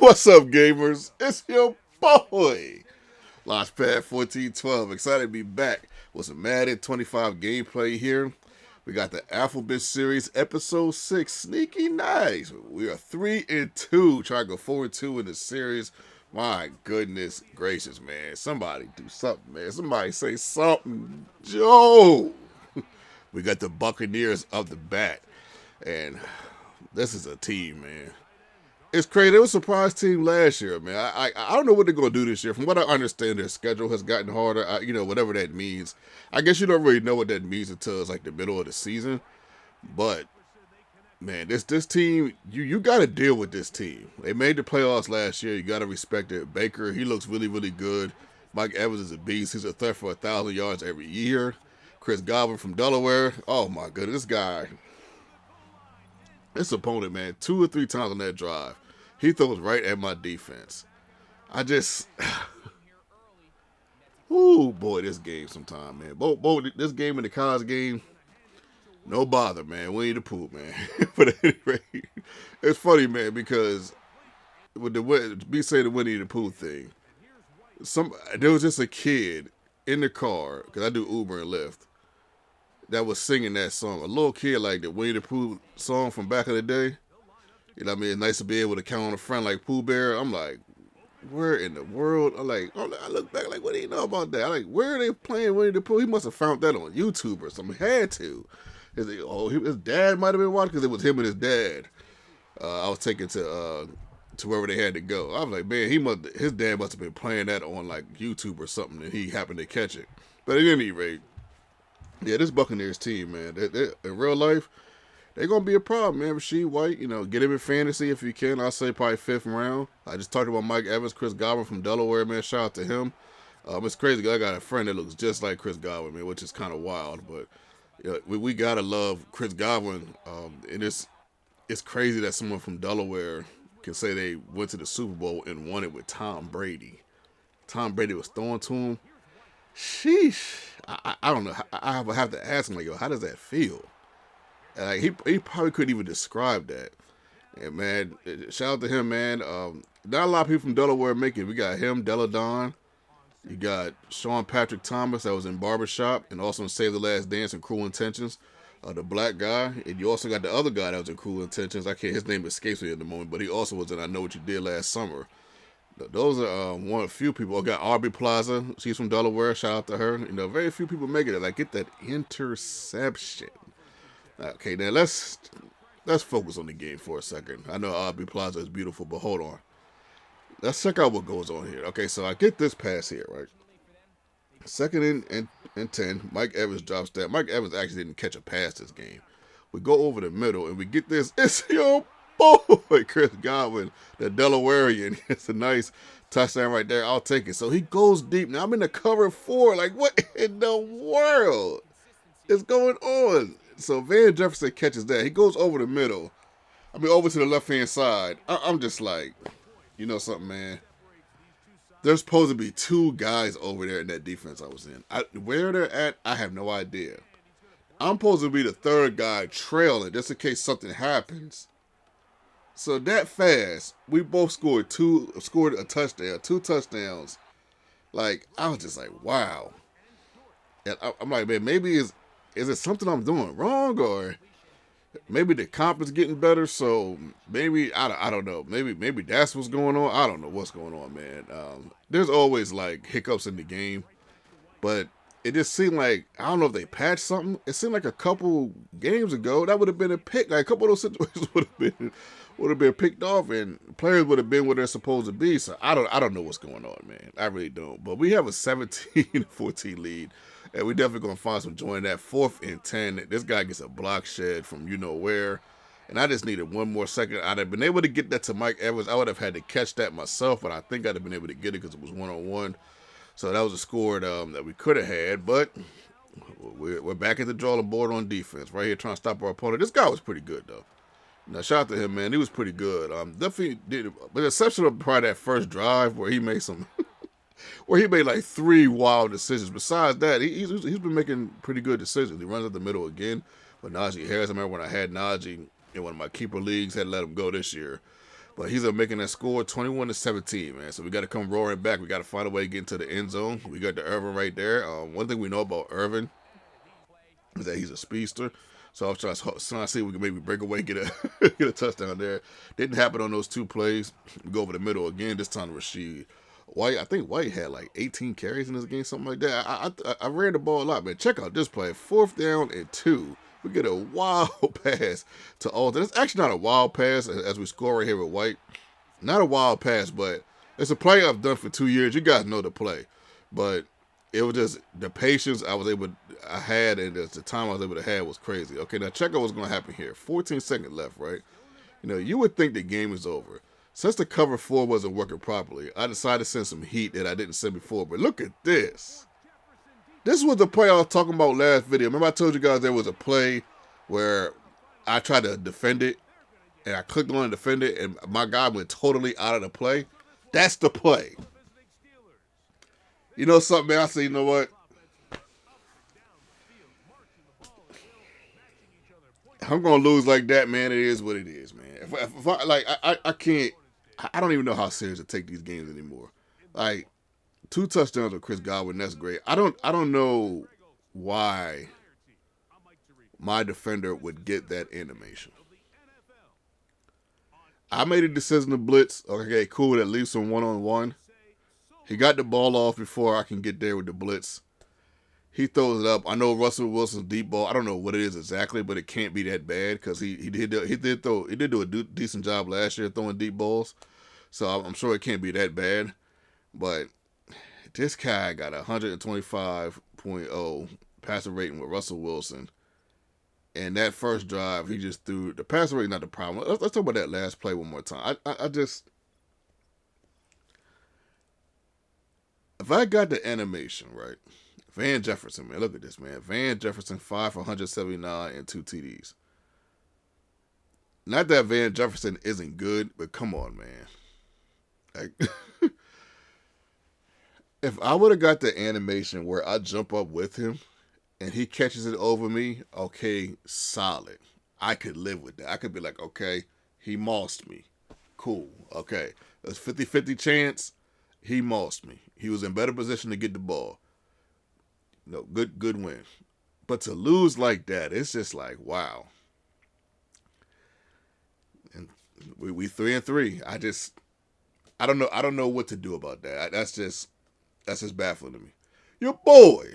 What's up, gamers? It's your boy, Launchpad 1412. Excited to be back with some Madden 25 gameplay here. We got the Alphabet Series Episode 6, Sneaky Nice. We are 3-2, trying to go 4-2 in the series. My goodness gracious, man. Somebody do something, man. Somebody say something. Joe. We got the Buccaneers of the bat. And this is a team, man. It's crazy. It was a surprise team last year, man. I don't know what they're gonna do this year. From what I understand, their schedule has gotten harder. Whatever that means. I guess you don't really know what that means until it's like the middle of the season. But man, this team, you got to deal with this team. They made the playoffs last year. You got to respect it. Baker, he looks really, really good. Mike Evans is a beast. He's a threat for 1,000 yards every year. Chris Godwin from Delaware. Oh my goodness, this guy. This opponent, man, 2 or 3 times on that drive, he throws right at my defense. I just, ooh, boy, this game sometime, man. This game and the college game, no bother, man. Winnie the Pooh, man. But at any rate, it's funny, man, because with the Winnie the Pooh thing, there was just a kid in the car, because I do Uber and Lyft, that was singing that song. A little kid like the Winnie the Pooh song from back in the day. You know what I mean? It's nice to be able to count on a friend like Pooh Bear. I'm like, where in the world? I look back like, what do you know about that? I'm like, where are they playing Winnie the Pooh? He must have found that on YouTube or something. He had to. His dad might have been watching because it was him and his dad. I was taken to wherever they had to go. I was like, man, his dad must have been playing that on like YouTube or something, and he happened to catch it. But at any rate, yeah, this Buccaneers team, man, in real life, they're going to be a problem, man. Rasheed White, get him in fantasy if you can. I'll say probably 5th round. I just talked about Mike Evans, Chris Godwin from Delaware, man. Shout out to him. It's crazy. I got a friend that looks just like Chris Godwin, man, which is kind of wild. But we got to love Chris Godwin. And it's crazy that someone from Delaware can say they went to the Super Bowl and won it with Tom Brady. Tom Brady was throwing to him. Sheesh. I don't know. I have to ask him, like, yo, how does that feel? And like, he probably couldn't even describe that. And man, shout out to him, man. Not a lot of people from Delaware make it. We got him, Deladon. You got Sean Patrick Thomas that was in Barbershop and also in Save the Last Dance and Cruel Intentions. The black guy. And you also got the other guy that was in Cruel Intentions. His name escapes me at the moment, but he also was in I Know What You Did Last Summer. Those are one of the few people. I got Aubrey Plaza. She's from Delaware. Shout out to her. Very few people make it. Like, get that interception. Okay, now let's focus on the game for a second. I know Aubrey Plaza is beautiful, but hold on. Let's check out what goes on here. Okay, so I get this pass here, right? 2nd and 10. Mike Evans drops that. Mike Evans actually didn't catch a pass this game. We go over the middle, and we get this. It's your boy, Chris Godwin, the Delawarean. It's a nice touchdown right there. I'll take it. So he goes deep. Now I'm in the cover 4. Like, what in the world is going on? So Van Jefferson catches that. He goes over the middle. Over to the left-hand side. I'm just like, you know something, man? There's supposed to be 2 guys over there in that defense I was in. Where they're at, I have no idea. I'm supposed to be the 3rd guy trailing just in case something happens. So that fast, we both scored a touchdown, 2 touchdowns. Like, I was just like, wow. And I'm like, man, maybe is it something I'm doing wrong, or maybe the comp is getting better? So maybe I don't know. Maybe that's what's going on. I don't know what's going on, man. There's always like hiccups in the game, but it just seemed like, I don't know if they patched something. It seemed like a couple games ago that would have been a pick. Like, a couple of those situations would have been picked off, and players would have been where they're supposed to be. So I don't know what's going on, man. I really don't. But we have a 17-14 lead. And we definitely going to find some joy in that. 4th and 10. This guy gets a block shed from you know where. And I just needed one more second. I'd have been able to get that to Mike Evans. I would have had to catch that myself, but I think I'd have been able to get it because it was 1-on-1. So that was a score that we could have had. But we're back at the drawing board on defense. Right here trying to stop our opponent. This guy was pretty good, though. Now, shout out to him, man. He was pretty good. Definitely did, with the exception of probably that first drive where he made some... where he made like 3 wild decisions. Besides that, he's been making pretty good decisions. He runs up the middle again with Najee Harris. I remember when I had Najee in one of my keeper leagues, had to let him go this year. But he's up making that score 21-17, man. So we got to come roaring back. We got to find a way to get into the end zone. We got the Irvin right there. One thing we know about Irvin is that he's a speedster. So I was trying to see if we can maybe break away, get a get a touchdown there. Didn't happen on those two plays. We go over the middle again. This time to Rashid White. I think White had like 18 carries in this game, something like that. I ran the ball a lot, man. Check out this play. 4th down and 2. We get a wild pass to Alton. It's actually not a wild pass as we score right here with White. Not a wild pass, but it's a play I've done for 2 years. You guys know the play. But it was just the patience I had and the time I was able to have was crazy. Okay, now check out what's going to happen here. 14 seconds left, right? You know, you would think the game is over. Since the cover 4 wasn't working properly, I decided to send some heat that I didn't send before. But look at this. This was the play I was talking about last video. Remember I told you guys there was a play where I tried to defend it, and I clicked on to defend it, and my guy went totally out of the play? That's the play. You know something, man? I said, you know what? I'm going to lose like that, man. It is what it is, man. If I can't, I don't even know how serious to take these games anymore. Like, 2 touchdowns with Chris Godwin, that's great. I don't know why my defender would get that animation. I made a decision to blitz. Okay, cool. At least some one-on-one. He got the ball off before I can get there with the blitz. He throws it up. I know Russell Wilson's deep ball. I don't know what it is exactly, but it can't be that bad because he did do a decent job last year throwing deep balls. So I'm sure it can't be that bad. But this guy got 125.0 passer rating with Russell Wilson. And that first drive, he just threw. The passer rating not the problem. Let's talk about that last play one more time. I just. If I got the animation right, Van Jefferson, man, look at this, man. Van Jefferson, 5 for 179 and 2 TDs. Not that Van Jefferson isn't good, but come on, man. Like, if I would have got the animation where I jump up with him and he catches it over me, okay, solid. I could live with that. I could be like, okay, he mossed me. Cool. Okay. There's 50-50 chance. He mossed me. He was in better position to get the ball. No, good win. But to lose like that, it's just like, wow. And we 3-3. I don't know what to do about that. That's just baffling to me. Your boy